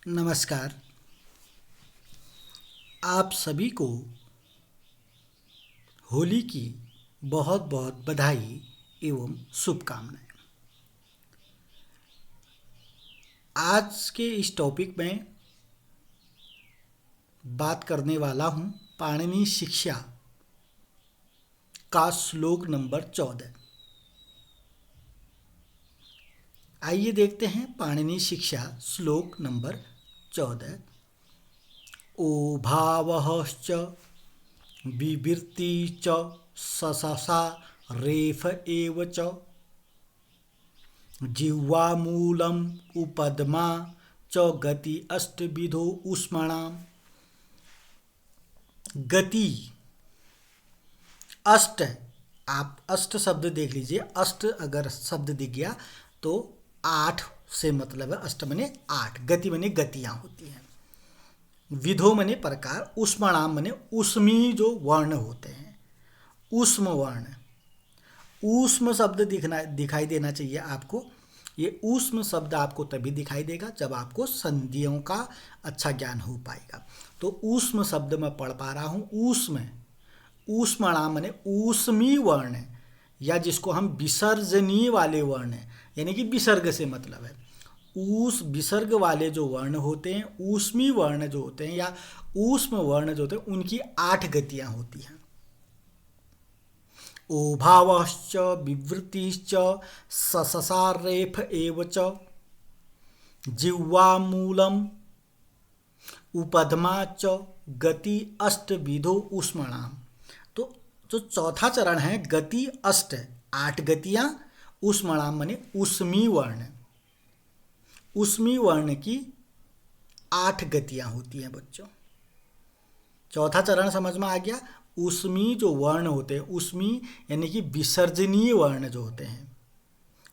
नमस्कार। आप सभी को होली की बहुत बहुत बधाई एवं शुभकामनाएं। आज के इस टॉपिक में बात करने वाला हूँ पाणिनि शिक्षा का श्लोक नंबर 14। आइए देखते हैं पाणिनि शिक्षा श्लोक नंबर 14। ओ भावश्च विवृत्ति च सससा रेफ एव च जिह्वामूलम् उपद्मा च गति अष्टविधो ऊष्मणाम्। गति अष्ट, आप अष्ट शब्द देख लीजिए। अष्ट अगर शब्द दिख गया तो आठ से मतलब है। अष्ट मने आठ, गति मने गतियाँ होती हैं। विधो मने प्रकार, ऊष्मणाम मने ऊष्मी जो वर्ण होते हैं, ऊष्म वर्ण। ऊष्म शब्द दिखाई देना चाहिए आपको। ये ऊष्म शब्द आपको तभी दिखाई देगा जब आपको संधियों का अच्छा ज्ञान हो पाएगा। तो ऊष्म शब्द मैं पढ़ पा रहा हूँ। ऊष्म, ऊष्मणाम मने ऊष्मी वर्ण, या जिसको हम विसर्जनीय वाले वर्ण, यानी कि विसर्ग से मतलब है। ऊस विसर्ग वाले जो वर्ण होते हैं, ऊष्मी वर्ण जो होते हैं या ऊष्म वर्ण जो होते हैं, उनकी 8 गतियां होती हैं। ओभावश्च विवृतिश्च सससारेफ एव च जिह्वामूलम् उपद्मा च गति अष्टविधो ऊष्मणाम्। तो जो चौथा चरण है गति अष्ट, 8 गतियां, ऊष्मणाम मने ऊष्मी वर्ण, ऊष्मी वर्ण की 8 गतियां होती हैं बच्चों। चौथा चरण समझ में आ गया। ऊष्मी जो वर्ण होते हैं, ऊष्मी यानी कि विसर्जनीय वर्ण जो होते हैं।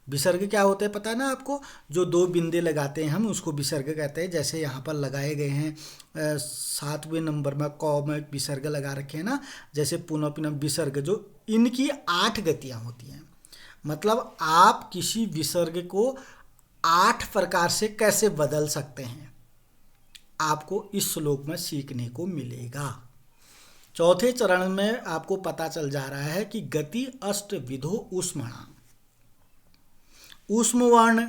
विसर्ग क्या होता है पता है ना आपको? जो 2 बिंदे लगाते हैं हम उसको विसर्ग कहते हैं। जैसे यहाँ पर लगाए गए हैं 7वें नंबर में क में विसर्ग लगा रखे हैं ना, जैसे पुनः पुनः विसर्ग, जो इनकी 8 गतियाँ होती हैं। मतलब आप किसी विसर्ग को 8 प्रकार से कैसे बदल सकते हैं, आपको इस श्लोक में सीखने को मिलेगा। चौथे चरण में आपको पता चल जा रहा है कि गति अष्ट विधो ऊष्मणाम्। ऊष्म वर्ण,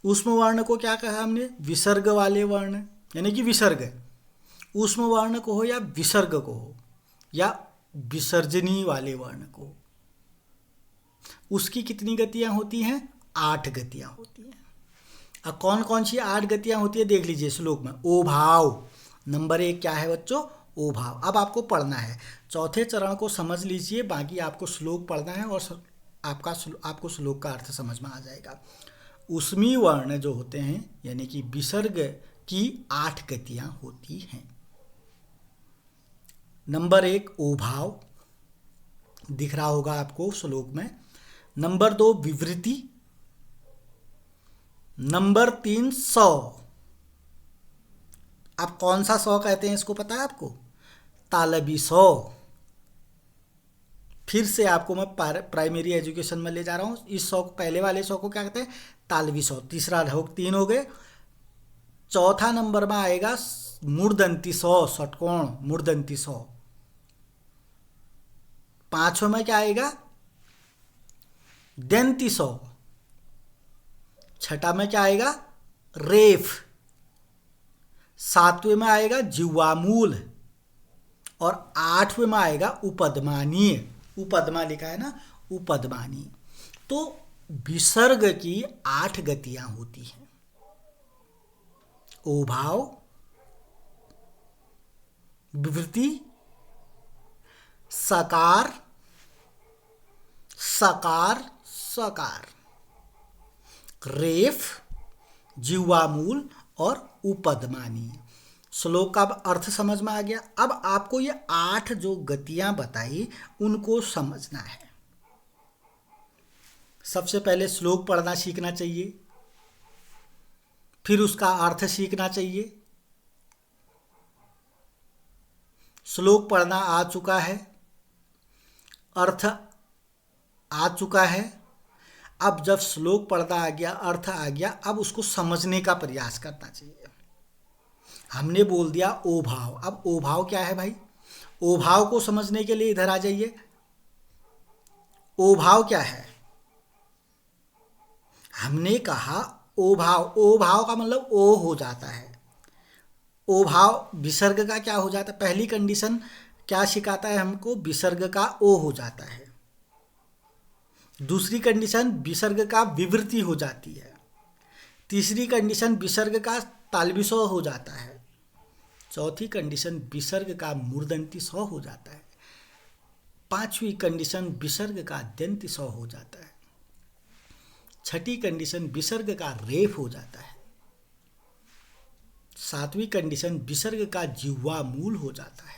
ऊष्म वर्ण को क्या कहा हमने? विसर्ग वाले वर्ण, यानी कि विसर्ग। ऊष्म वर्ण को हो या विसर्ग को हो या विसर्जनीय वाले वर्ण को, उसकी कितनी गतियां होती हैं? 8 गतियां होती हैं। अब कौन कौन सी 8 गतियां होती है देख लीजिए श्लोक में। ओ भाव नंबर 1 क्या है बच्चों? ओ भाव। अब आपको पढ़ना है, चौथे चरण को समझ लीजिए, बाकी आपको श्लोक पढ़ना है और आपको श्लोक का अर्थ समझ में आ जाएगा। ऊष्मी वर्ण जो होते हैं यानी कि विसर्ग की 8 गतियां होती हैं। नंबर 1 ओ भाव दिख रहा होगा आपको श्लोक में। नंबर 2 विवृति। नंबर 3 सौ। अब कौन सा सौ कहते हैं इसको पता है आपको? तालबी सौ। फिर से आपको मैं प्राइमरी एजुकेशन में ले जा रहा हूँ। इस सौ, पहले वाले सौ को क्या कहते हैं? तालबी सौ। तीसरा 3 हो गए। चौथा नंबर में आएगा मूर्धन्ति सौ, षटकोण मूर्धन्ति सौ। 5वें में क्या आएगा? दंती सौ। 6ठा में क्या आएगा? रेफ। 7वें में आएगा जिह्वामूल और 8वें में आएगा उपद्मानीय। उपद्मा लिखा है ना, उपद्मानीय। तो विसर्ग की 8 गतियां होती हैं। ओभाव, विवृति, सकार, सकार, सकार, रेफ, जिह्वामूल और उपद्मानीय। श्लोक का अर्थ समझ में आ गया। अब आपको ये 8 जो गतियां बताई उनको समझना है। सबसे पहले श्लोक पढ़ना सीखना चाहिए, फिर उसका अर्थ सीखना चाहिए। श्लोक पढ़ना आ चुका है, अर्थ आ चुका है। अब जब श्लोक पढ़ता आ गया, अर्थ आ गया, अब उसको समझने का प्रयास करना चाहिए। हमने बोल दिया ओ भाव, अब ओ भाव क्या है भाई? ओ भाव को समझने के लिए इधर आ जाइए। ओ भाव क्या है? हमने कहा ओ भाव, ओ भाव का मतलब ओ हो जाता है। ओ भाव विसर्ग का क्या हो जाता है? पहली कंडीशन क्या सिखाता है हमको? विसर्ग का ओ हो जाता है। दूसरी कंडीशन विसर्ग का विवृति हो जाती है। तीसरी कंडीशन विसर्ग का तालवी स्व हो जाता है। चौथी कंडीशन विसर्ग का मूर्धन्य स्व हो जाता है। पांचवी कंडीशन विसर्ग का दंत्य स्व हो जाता है। छठी कंडीशन विसर्ग का रेफ हो जाता है। सातवीं कंडीशन विसर्ग का जिह्वा मूल हो जाता है।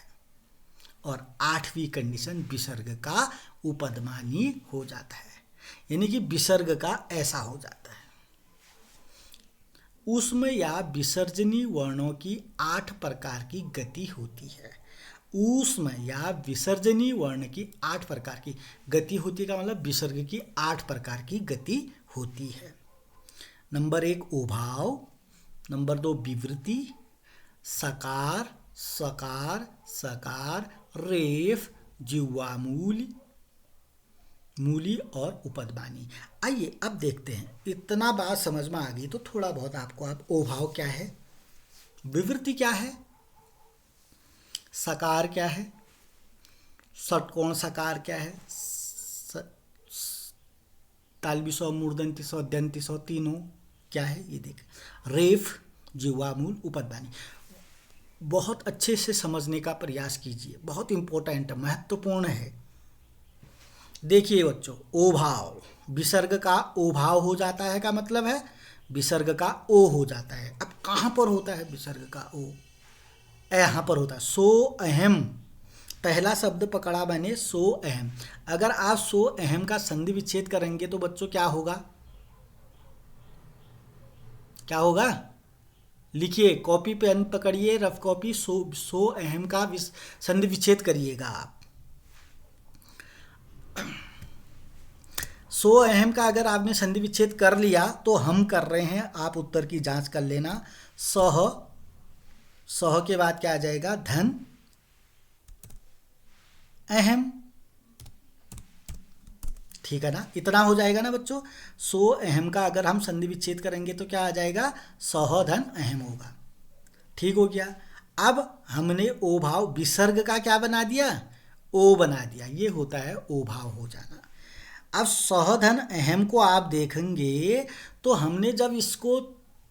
और आठवीं कंडीशन विसर्ग का उपदमानी हो जाता है, यानी कि विसर्ग का ऐसा हो जाता है। ऊष्म या विसर्जनीय वर्णों की 8 प्रकार की गति होती है। ऊष्म या विसर्जनीय वर्ण की 8 प्रकार की गति होती है का मतलब विसर्ग की 8 प्रकार की गति होती है। नंबर 1 ओभाव, नंबर 2 विवृति, सकार, सकार, सकार, रेफ, जिह्वा मूली, मूली और उपदबानी। आइए अब देखते हैं, इतना बात समझ में आ गई तो थोड़ा बहुत आपको अब ओभाव क्या है, विवृति क्या है, सकार क्या है, षटकोण सकार क्या है, तालवी स्व, मूर्धन्य स्व, दंत्य स्व तीनों क्या है ये देख। रेफ, जिह्वा मूल, उपदबानी बहुत अच्छे से समझने का प्रयास कीजिए, बहुत इंपॉर्टेंट महत्वपूर्ण है। देखिए बच्चों, ओभाव विसर्ग का ओभाव हो जाता है का मतलब है विसर्ग का ओ हो जाता है। अब कहाँ पर होता है विसर्ग का ओ? यहाँ पर होता है। सो अहम, पहला शब्द पकड़ा मैंने सो अहम। अगर आप सो अहम का संधि विच्छेद करेंगे तो बच्चों क्या होगा? क्या होगा? लिखिए, कॉपी पेन पकड़िए, रफ कॉपी, सो अहम का संधि विच्छेद करिएगा आप। सो अहम का अगर आपने संधि विच्छेद कर लिया तो हम कर रहे हैं, आप उत्तर की जांच कर लेना। सह, सह के बाद क्या आ जाएगा? धन, अहम, ठीक है ना? इतना हो जाएगा ना बच्चों। सो अहम का अगर हम संधि विच्छेद करेंगे तो क्या आ जाएगा? सह धन अहम होगा। ठीक हो गया। अब हमने ओ भाव विसर्ग का क्या बना दिया? ओ बना दिया। ये होता है ओ भाव हो जाना। अब सहधन अहम को आप देखेंगे तो हमने जब इसको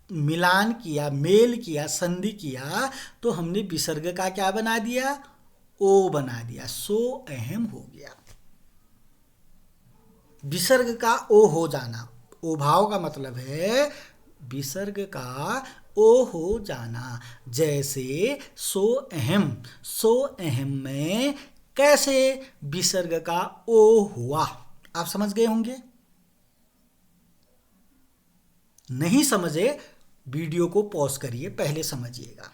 मिलान किया, मेल किया, संधि किया तो हमने विसर्ग का क्या बना दिया? ओ बना दिया। सो अहम हो गया। विसर्ग का ओ हो जाना, ओ भाव का मतलब है विसर्ग का ओ हो जाना। जैसे सो अहम, सो अहम में कैसे विसर्ग का ओ हुआ, आप समझ गए होंगे। नहीं समझे वीडियो को पॉज करिए, पहले समझिएगा।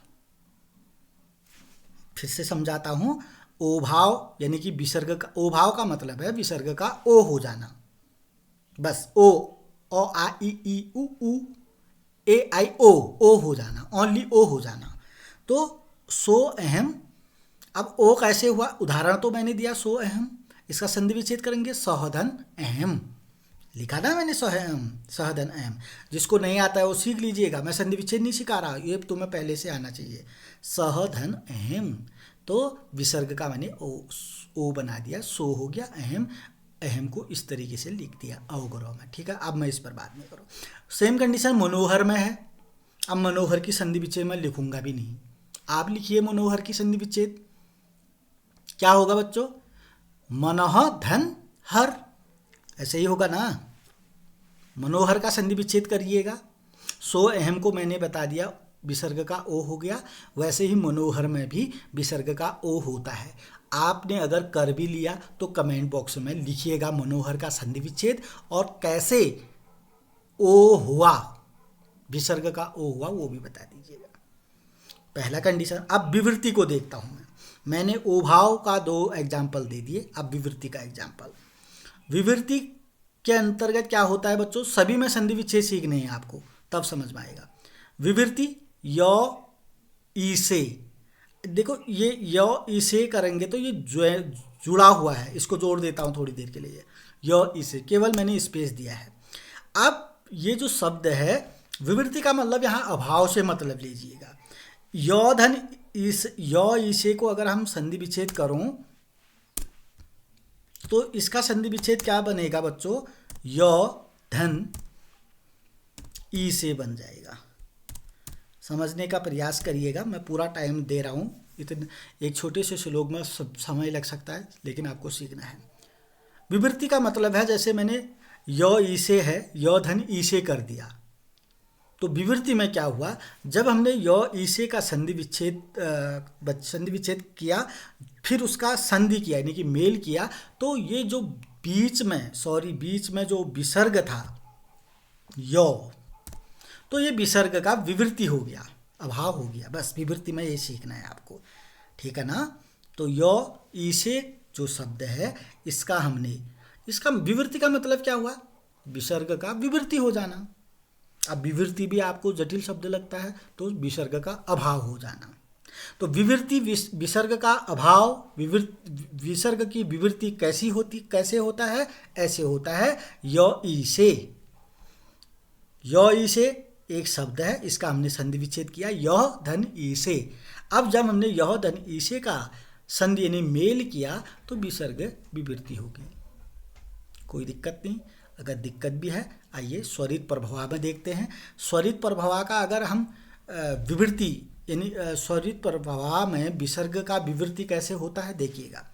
फिर से समझाता हूं। ओभाव यानी कि विसर्ग का, ओभाव का मतलब है विसर्ग का ओ हो जाना। बस ओ, आ ई उ ए आई ओ हो जाना, ओनली ओ हो जाना। तो सो अहम, अब ओ कैसे हुआ? उदाहरण तो मैंने दिया सो अहम, इसका संधि विच्छेद करेंगे सहधन अहम। लिखा ना मैंने सहम, सहधन अहम। जिसको नहीं आता है वो सीख लीजिएगा, मैं संधि विच्छेद नहीं सिखा रहा, ये तुम्हें पहले से आना चाहिए। सहधन अहम, तो विसर्ग का मैंने ओ बना दिया, सो हो गया, अहम, अहम को इस तरीके से लिख दिया अवगुरव में। ठीक है, अब मैं इस पर बात नहीं करूँ। सेम कंडीशन मनोहर में है। अब मनोहर की संधि विच्छेद मैं लिखूंगा भी नहीं, आप लिखिए मनोहर की संधि विच्छेद। क्या होगा बच्चों? मनः धन हर, ऐसे ही होगा ना। मनोहर का संधि विच्छेद करिएगा। सो अहम को मैंने बता दिया विसर्ग का ओ हो गया, वैसे ही मनोहर में भी विसर्ग का ओ होता है। आपने अगर कर भी लिया तो कमेंट बॉक्स में लिखिएगा मनोहर का संधि विच्छेद और कैसे ओ हुआ, विसर्ग का ओ हुआ वो भी बता दीजिएगा। पहला कंडीशन। अब विवृत्ति को देखता हूं मैंने ओभाव का 2 एग्जाम्पल दे दिए, अब विवृत्ति का एग्जाम्पल। विवृत्ति के अंतर्गत क्या होता है बच्चों, सभी में संधि विच्छेद सीखने हैं आपको, तब समझ में आएगा। विवृति य ई से, देखो ये य ई से करेंगे तो ये जुड़ा हुआ है, इसको जोड़ देता हूँ थोड़ी देर के लिए, य ई से, केवल मैंने स्पेस दिया है। अब ये जो शब्द है विवृति का मतलब यहाँ अभाव से मतलब लीजिएगा। य धन इस य ई से को अगर हम संधि विच्छेद करूं तो इसका संधि विच्छेद क्या बनेगा बच्चों, य धन ई से बन जाएगा। समझने का प्रयास करिएगा, मैं पूरा टाइम दे रहा हूँ, इतने एक छोटे से श्लोक में समय लग सकता है, लेकिन आपको सीखना है। विवृति का मतलब है जैसे मैंने य ई से है, य धन ई से कर दिया, तो विवृति में क्या हुआ, जब हमने य ई से का संधि विच्छेद किया, फिर उसका संधि किया यानी कि मेल किया, तो ये जो बीच में जो विसर्ग था य, तो ये विसर्ग का विवृति हो गया, अभाव हो गया। बस विवृति में ये सीखना है आपको, ठीक है ना। तो य ई से जो शब्द है इसका विवृति का मतलब क्या हुआ, विसर्ग का विवृति हो जाना। अब विवृति भी आपको जटिल शब्द लगता है तो विसर्ग का अभाव हो जाना। तो विवृति विसर्ग का अभाव, विसर्ग की विवृत्ति कैसे होता है, ऐसे होता है य ई से। य ई से एक शब्द है, इसका हमने संधि विच्छेद किया यह धन ई से। अब जब हमने यह धन ई से का संधि यानी मेल किया तो विसर्ग विवृत्ति होगी, कोई दिक्कत नहीं। अगर दिक्कत भी है आइए स्वरित प्रभवा में देखते हैं। स्वरित प्रभवा का अगर हम विवृत्ति यानी स्वरित प्रभवा में विसर्ग का विवृत्ति कैसे होता है देखिएगा।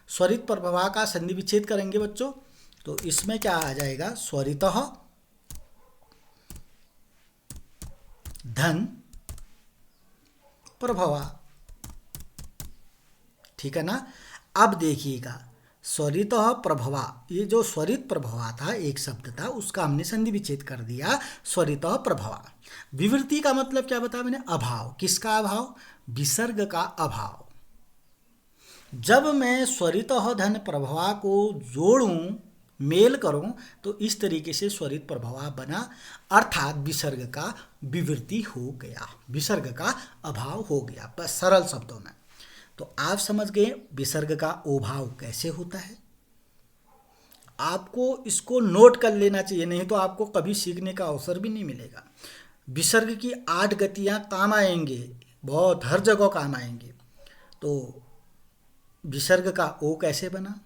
स्वरित प्रभवा का संधि विच्छेद करेंगे बच्चों, तो इसमें क्या आ जाएगा, स्वरितः धन प्रभवा, ठीक है ना। अब देखिएगा स्वरितः प्रभवा, ये जो स्वरित प्रभवा था एक शब्द था, उसका हमने संधि विच्छेद कर दिया स्वरितः प्रभवा। विवृत्ति का मतलब क्या बताया मैंने, अभाव। किसका अभाव, विसर्ग का अभाव। जब मैं स्वरितः धन प्रभवा को जोड़ूं, मेल करूं, तो इस तरीके से स्वरित प्रभवा बना, अर्थात विसर्ग का विवृत्ति हो गया, विसर्ग का अभाव हो गया, बस सरल शब्दों में। तो आप समझ गए विसर्ग का ओभाव कैसे होता है। आपको इसको नोट कर लेना चाहिए, नहीं तो आपको कभी सीखने का अवसर भी नहीं मिलेगा। विसर्ग की 8 गतियां काम आएंगे, बहुत हर जगह काम आएंगे। तो विसर्ग का ओ कैसे बना,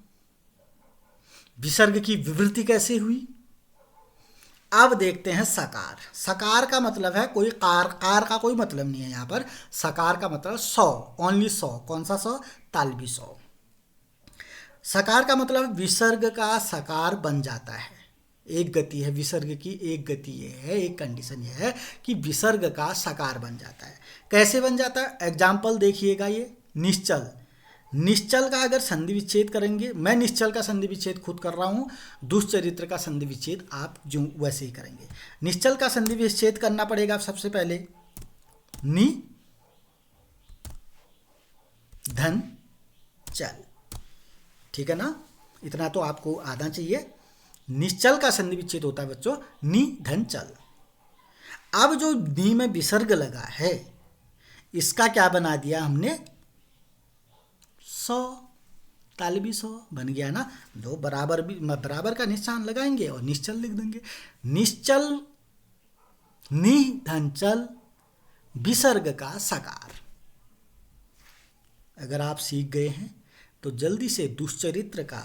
विसर्ग की विवृत्ति कैसे हुई। अब देखते हैं सकार। सकार का मतलब है कोई कार का कोई मतलब नहीं है यहाँ पर। सकार का मतलब 100, ओनली 100। कौन सा 100, तालबी 100। सकार का मतलब विसर्ग का सकार बन जाता है। एक गति है विसर्ग की, एक गति ये है, एक कंडीशन ये है कि विसर्ग का सकार बन जाता है। कैसे बन जाता है, एग्जाम्पल देखिएगा। ये निश्चल, निश्चल का अगर संधि विच्छेद करेंगे, मैं निश्चल का संधि विच्छेद खुद कर रहा हूँ, दुष्चरित्र का संधि विच्छेद आप जो वैसे ही करेंगे। निश्चल का संधि विच्छेद करना पड़ेगा सबसे पहले, नि धन चल, ठीक है ना। इतना तो आपको आना चाहिए। निश्चल का संधि विच्छेद होता है बच्चों नि धन चल। अब जो नी में विसर्ग लगा है, इसका क्या बना दिया हमने, 100, तालबी 100 बन गया ना। दो बराबर का निशान लगाएंगे और निश्चल लिख देंगे। निश्चल नि धन चल विसर्ग का सकार। अगर आप सीख गए हैं तो जल्दी से दुष्चरित्र का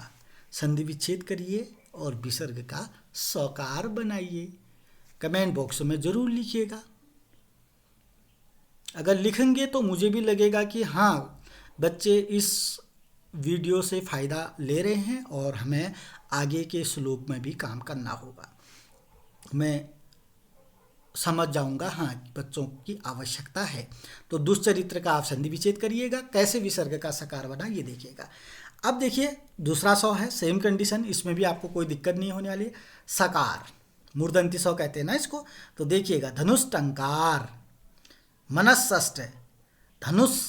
संधि विच्छेद करिए और विसर्ग का सकार बनाइए। कमेंट बॉक्स में ज़रूर लिखिएगा। अगर लिखेंगे तो मुझे भी लगेगा कि हाँ, बच्चे इस वीडियो से फ़ायदा ले रहे हैं और हमें आगे के श्लोक में भी काम करना होगा। मैं समझ जाऊंगा हाँ बच्चों की आवश्यकता है। तो दुष्चरित्र का आप संधि विच्छेद करिएगा, कैसे विसर्ग का सकार बना ये देखिएगा। अब देखिए दूसरा 100 है, सेम कंडीशन, इसमें भी आपको कोई दिक्कत नहीं होने वाली। सकार मूर्धन्ति 100 कहते हैं ना इसको। तो देखिएगा धनुष टंकार मनस्सष्ट धनुष।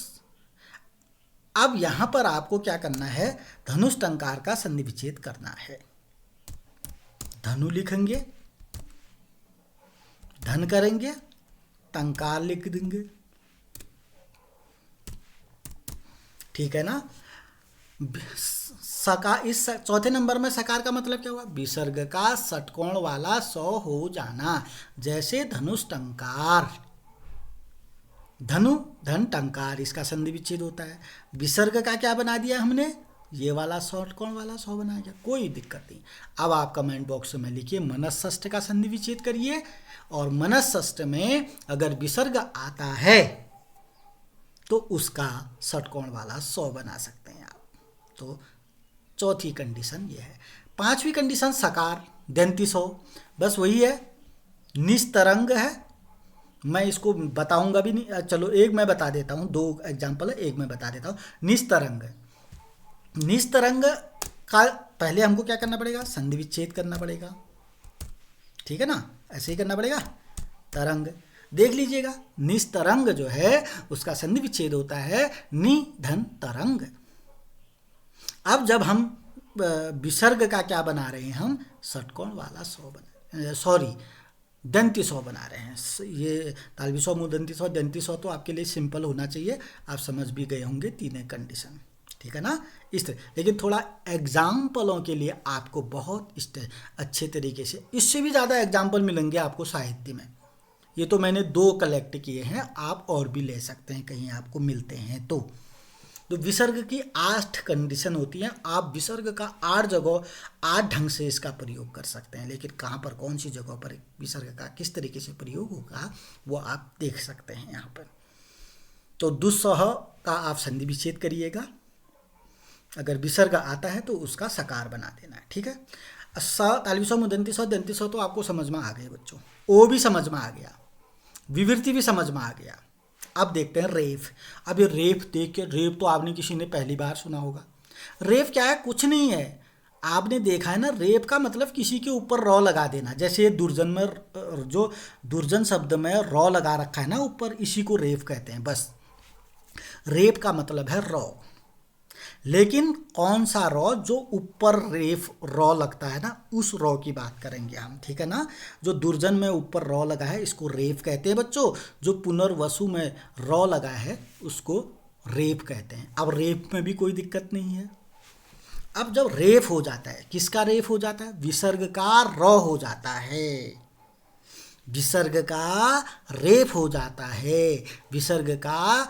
अब यहाँ पर आपको क्या करना है, धनुष टंकार का संधि विच्छेद करना है। धनु लिखेंगे, धन करेंगे, टंकार लिख देंगे। ठीक है ना। सकार, इस चौथे नंबर में सकार का मतलब क्या हुआ? विसर्ग का षटकोण वाला सौ हो जाना। जैसे धनुष टंकार, धनु धन टंकार, इसका संधि विच्छेद होता है। विसर्ग का क्या बना दिया हमने? ये वाला षटकोण वाला सौ बना दिया, कोई दिक्कत नहीं। अब आप कमेंट बॉक्स में लिखिए मनस्षष्ठ का संधि विच्छेद करिए, और मनस्षष्ठ में अगर विसर्ग आता है तो उसका षटकोण वाला सौ बना सकते हैं आप। तो चौथी कंडीशन ये है। पांचवी कंडीशन सकार दंती सौ, बस वही है, निस्तरंग है। मैं इसको बताऊंगा भी नहीं, चलो एक मैं बता देता हूँ, दो एग्जाम्पल है, एक मैं बता देता हूँ। निस्तरंग, निस्तरंग का पहले हमको क्या करना पड़ेगा? संधि विच्छेद करना पड़ेगा। ठीक है ना, ऐसे ही करना पड़ेगा। तरंग देख लीजिएगा, निस्तरंग जो है उसका संधि विच्छेद होता है नि धन तरंग। अब जब हम विसर्ग का क्या बना रहे हैं? हम षटकोण वाला सौ बना, सॉरी दंती सौ बना रहे हैं। ये तालवी सौ, मूर्धन्य सौ, दंती सौ तो आपके लिए सिंपल होना चाहिए, आप समझ भी गए होंगे तीनों कंडीशन। ठीक है ना, इस तरह। लेकिन थोड़ा एग्जाम्पलों के लिए आपको बहुत अच्छे तरीके से, इससे भी ज़्यादा एग्जाम्पल मिलेंगे आपको साहित्य में। ये तो मैंने 2 कलेक्ट किए हैं, आप और भी ले सकते हैं कहीं आपको मिलते हैं तो। विसर्ग की 8 कंडीशन होती हैं। आप विसर्ग का 8 जगह 8 ढंग से इसका प्रयोग कर सकते हैं, लेकिन कहाँ पर कौन सी जगह पर विसर्ग का किस तरीके से प्रयोग होगा वो आप देख सकते हैं यहाँ पर। तो दुस्सह का आप संधि विच्छेद करिएगा, अगर विसर्ग आता है तो उसका सकार बना देना है। ठीक है। तालवी सौ, मूर्धन्य सौ, दंती सौ तो आपको समझ में आ गए बच्चों, ओ भी समझ में आ गया, विवृत्ति भी समझ में आ गया। अब देखते हैं रेफ। अब ये रेफ देख के, रेफ तो आपने किसी ने पहली बार सुना होगा। रेफ क्या है? कुछ नहीं है, आपने देखा है ना, रेफ का मतलब किसी के ऊपर रॉ लगा देना। जैसे ये दुर्जन में, जो दुर्जन शब्द में रॉ लगा रखा है ना ऊपर, इसी को रेफ कहते हैं। बस रेफ का मतलब है रॉ। लेकिन कौन सा रॉ? जो ऊपर रेफ रॉ लगता है ना, उस रॉ की बात करेंगे हम। ठीक है ना। जो दुर्जन में ऊपर रॉ लगा है इसको रेफ कहते हैं बच्चों। जो पुनर्वसु में रॉ लगा है उसको रेफ कहते हैं। अब रेफ में भी कोई दिक्कत नहीं है। अब जब रेफ हो जाता है, किसका रेफ हो जाता है? विसर्ग का रॉ हो जाता है, विसर्ग का रेफ हो जाता है, विसर्ग का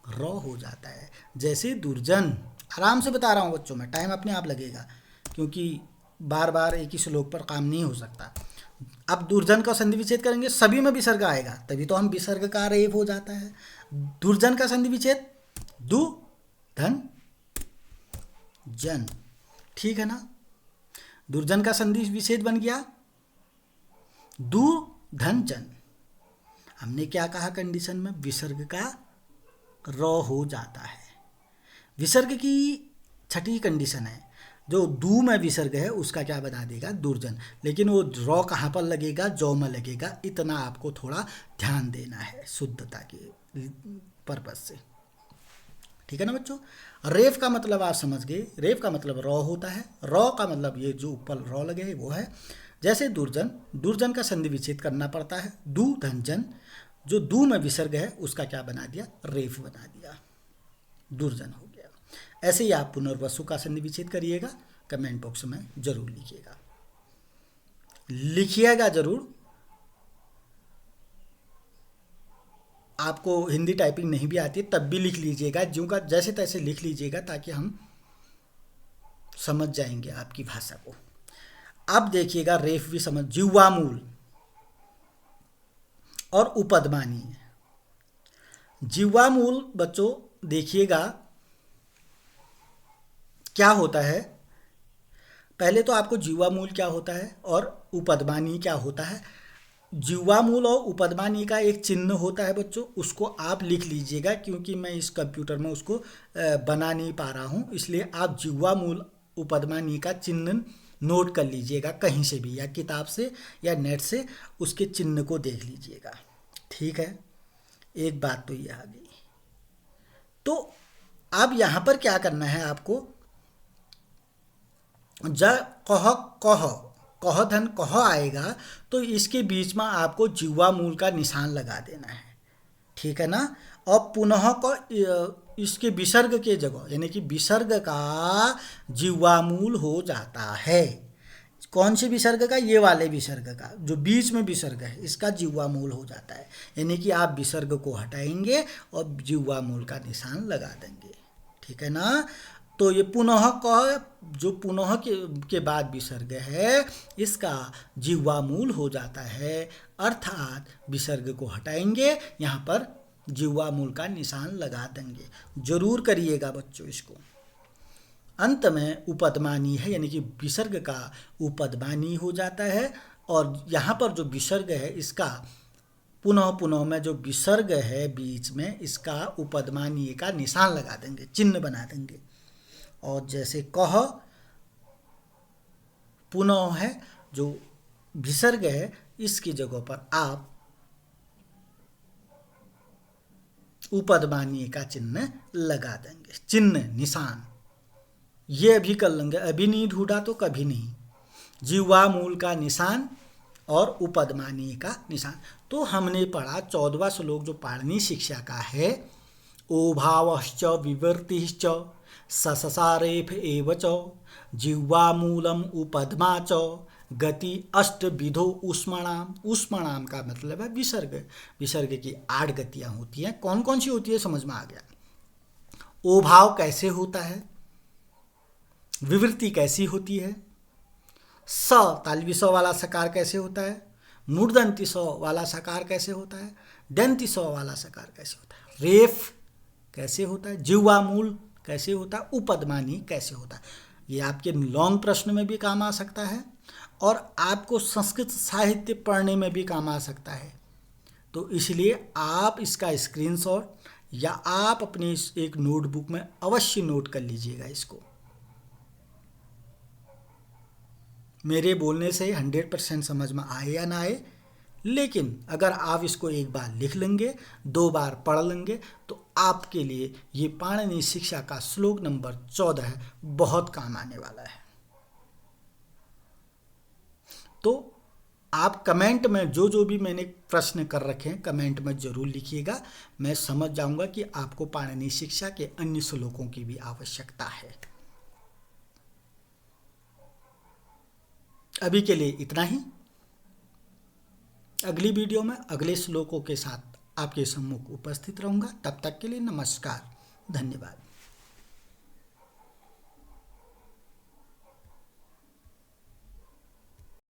रॉ हो जाता है। जैसे दुर्जन, आराम से बता रहा हूँ बच्चों, में टाइम अपने आप लगेगा क्योंकि बार बार एक ही श्लोक पर काम नहीं हो सकता। अब दुर्जन का संधि विच्छेद करेंगे, सभी में विसर्ग आएगा, तभी तो हम विसर्ग का रेफ हो जाता है। दुर्जन का संधि विच्छेद दु धन जन। ठीक है ना, दुर्जन का संधि विच्छेद बन गया दु धन जन। हमने क्या कहा कंडीशन में? विसर्ग का रॉ हो जाता है। विसर्ग की छठी कंडीशन है, जो दू में विसर्ग है उसका क्या बना देगा? दुर्जन। लेकिन वो रॉ कहाँ पर लगेगा? जौ में लगेगा। इतना आपको थोड़ा ध्यान देना है शुद्धता के पर्पज से। ठीक है ना बच्चों। रेफ का मतलब आप समझ गए, रेफ का मतलब रॉ होता है। रॉ का मतलब ये जो ऊपर रॉ लगे है वो है। जैसे दुर्जन, दुर्जन का संधि विच्छेद करना पड़ता है, दू धन जन। जो दू में विसर्ग है उसका क्या बना दिया? रेफ बना दिया, दुर्जन हो गया। ऐसे ही आप पुनर्वसु का संधि विच्छेद करिएगा, कमेंट बॉक्स में जरूर लिखिएगा, लिखिएगा जरूर। आपको हिंदी टाइपिंग नहीं भी आती तब भी लिख लीजिएगा, ज्यों का जैसे तैसे लिख लीजिएगा, ताकि हम समझ जाएंगे आपकी भाषा को। अब देखिएगा रेफ भी समझ, जिह्वामूल और उपदमानी। जिह्वामूल बच्चों देखिएगा क्या होता है। पहले तो आपको जिह्वामूल क्या होता है और उपदमानी क्या होता है। जिह्वामूल और उपदमानी का एक चिन्ह होता है बच्चों, उसको आप लिख लीजिएगा, क्योंकि मैं इस कंप्यूटर में उसको बना नहीं पा रहा हूँ, इसलिए आप जिह्वामूल उपदमानी का चिन्ह नोट कर लीजिएगा कहीं से भी, या किताब से या नेट से उसके चिन्ह को देख लीजिएगा। ठीक है, एक बात तो ये आ गई। तो अब यहाँ पर क्या करना है आपको? ज कह कह कह धन कह आएगा तो इसके बीच में आपको जिह्वा मूल का निशान लगा देना है, ठीक है ना। अब पुनः को इसके विसर्ग के जगह यानी कि विसर्ग का जिह्वा मूल हो जाता है। कौन से विसर्ग का? ये वाले विसर्ग का, जो बीच में विसर्ग है इसका जिह्वा मूल हो जाता है। यानी कि आप विसर्ग को हटाएंगे और जिह्वा मूल का निशान लगा देंगे, ठीक है ना। तो ये पुनः का जो पुनः के बाद विसर्ग है इसका जिह्वा मूल हो जाता है, अर्थात विसर्ग को हटाएंगे, यहाँ पर जिह्वा मूल का निशान लगा देंगे। जरूर करिएगा बच्चों इसको। अंत में उपदमानी है यानी कि विसर्ग का उपदमानी हो जाता है, और यहाँ पर जो विसर्ग है इसका पुनः में जो विसर्ग है बीच में इसका उपदमानी का निशान लगा देंगे, चिन्ह बना देंगे। और जैसे कह पुनः है जो विसर्ग है इसकी जगह पर आप उपदमानी का चिन्ह लगा देंगे, चिन्ह निशान। ये अभी कर लेंगे, अभी नहीं ढूंढा तो कभी नहीं। जिह्वा मूल का निशान और उपदमानी का निशान। तो हमने पढ़ा 14वां श्लोक जो पाणिनि शिक्षा का है, ओभावश्च विवर्तिश्च ससारेफ एव च जिह्वा मूलम उपदमा च गति अष्टविधो ऊष्मणाम। ऊष्मणाम का मतलब है विसर्ग। विसर्ग की 8 गतियां होती हैं। कौन कौन सी होती है समझ में आ गया। ओभाव कैसे होता है, विवृत्ति कैसी होती है, स तालवी स वाला सकार कैसे होता है, मूर्धन्ति स वाला सकार कैसे होता है, दंति स वाला सकार कैसे होता है, रेफ कैसे होता है, जिह्वा मूल कैसे होता है, उपदमानी कैसे होता है। ये आपके लॉन्ग प्रश्न में भी काम आ सकता है और आपको संस्कृत साहित्य पढ़ने में भी काम आ सकता है। तो इसलिए आप इसका स्क्रीनशॉट या आप अपनी एक नोटबुक में अवश्य नोट कर लीजिएगा इसको। मेरे बोलने से 100% समझ में आए या ना आए, लेकिन अगर आप इसको एक बार लिख लेंगे, 2 बार पढ़ लेंगे तो आपके लिए ये पाणिनि शिक्षा का श्लोक नंबर 14 बहुत काम आने वाला है। तो आप कमेंट में जो भी मैंने प्रश्न कर रखे हैं कमेंट में जरूर लिखिएगा। मैं समझ जाऊंगा कि आपको पाणिनि शिक्षा के अन्य श्लोकों की भी आवश्यकता है। अभी के लिए इतना ही। अगली वीडियो में अगले श्लोकों के साथ आपके सम्मुख उपस्थित रहूंगा। तब तक के लिए नमस्कार, धन्यवाद।